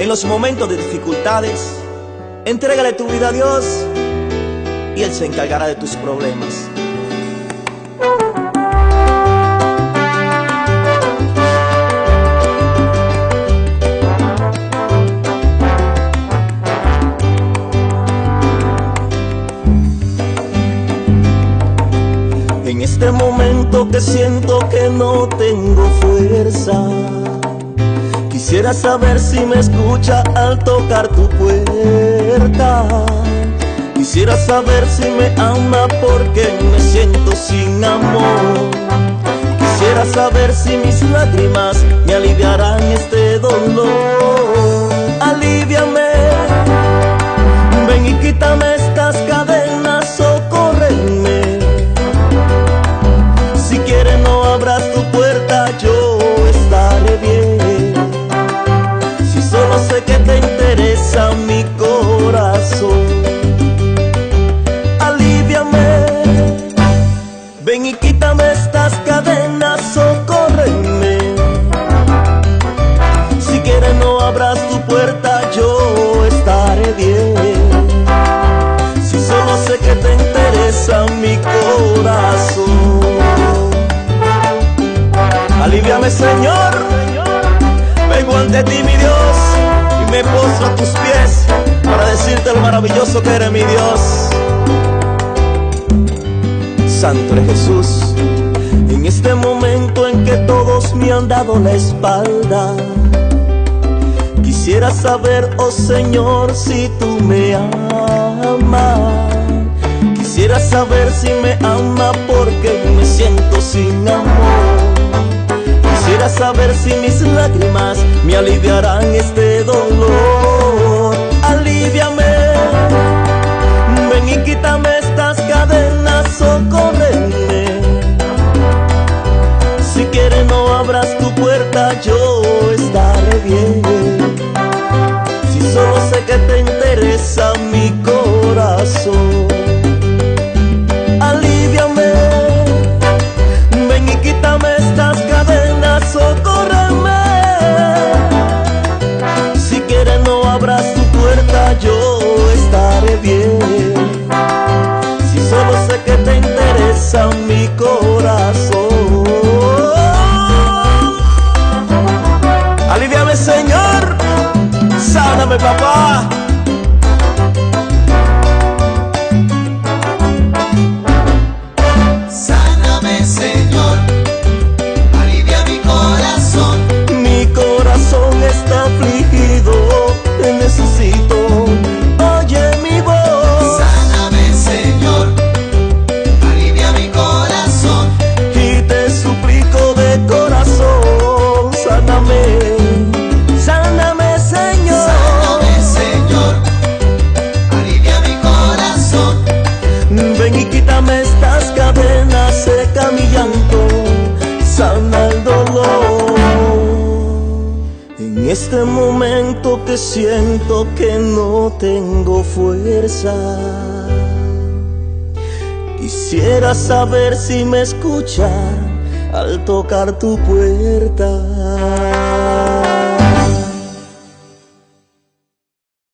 En los momentos de dificultades, entrégale tu vida a Dios y Él se encargará de tus problemas. En este momento que siento que no tengo fuerza, quisiera saber si me escucha al tocar tu puerta. Quisiera saber si me ama porque me siento sin amor. Quisiera saber si mis lágrimas me aliviarán este dolor. Aliviame, ven y quítame estas cadenas, socórreme. Si quieres no abras tu puerta, yo estaré bien. Si solo sé que te interesa mi corazón. Ven y quítame estas cadenas, socórreme. Si quieres no abras tu puerta, yo estaré bien. Si solo sé que te interesa mi corazón. Aliviame, Señor. Vengo ante ti, mi Dios, y me postro a tus pies para decirte lo maravilloso que eres, mi Dios. Santo eres Jesús, en este momento en que todos me han dado la espalda, quisiera saber, oh Señor, si tú me amas. Quisiera saber si me ama porque me siento sin amor. Quisiera saber si mis lágrimas me aliviarán este dolor. Aliviame, ven y quítame estas cadenas, socórreme. Si quieres no abras tu puerta, yo estaré bien. Si solo sé que te interesa mi corazón. Aliviame, ven y quítame estas cadenas, socórreme. Si quieres no abras tu puerta, yo estaré bien. Si solo sé que te interesa mi corazón. Aliviame, Señor. Sáname, papá. Sáname, Señor. Alivia mi corazón. Mi corazón está afligido, te necesito. Oye mi voz. Sáname, Señor. Alivia mi corazón. Y te suplico de corazón, sáname, sáname, Señor. Sáname, Señor. Alivia mi corazón. Ven y quítame estas cadenas, seca mi llanto, sana el dolor. En este momento que siento que no tengo fuerza, quisiera saber si me escucha al tocar tu puerta.